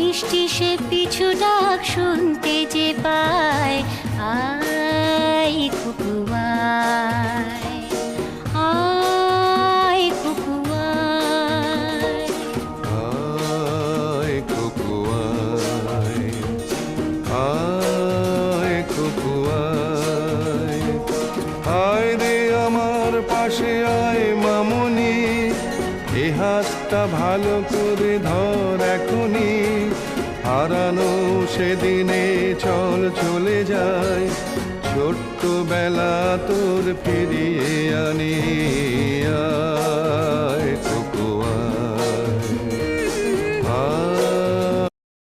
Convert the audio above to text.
মিষ্টি সে পিছু ডাক শুনতে যে পায়, আয় কুকু আয়, আয় কুকু আয়। আয় কুকু আয়, আয় কুকু আয়। আয় রে আমার পাশে আয় মামুনি, এ হাতটা ভালো করে ধর এখনি। হারানো সেদিনে চল চলে যায়, ছোট্ট বেলা তোর ফিরিয়ে আনি। আয়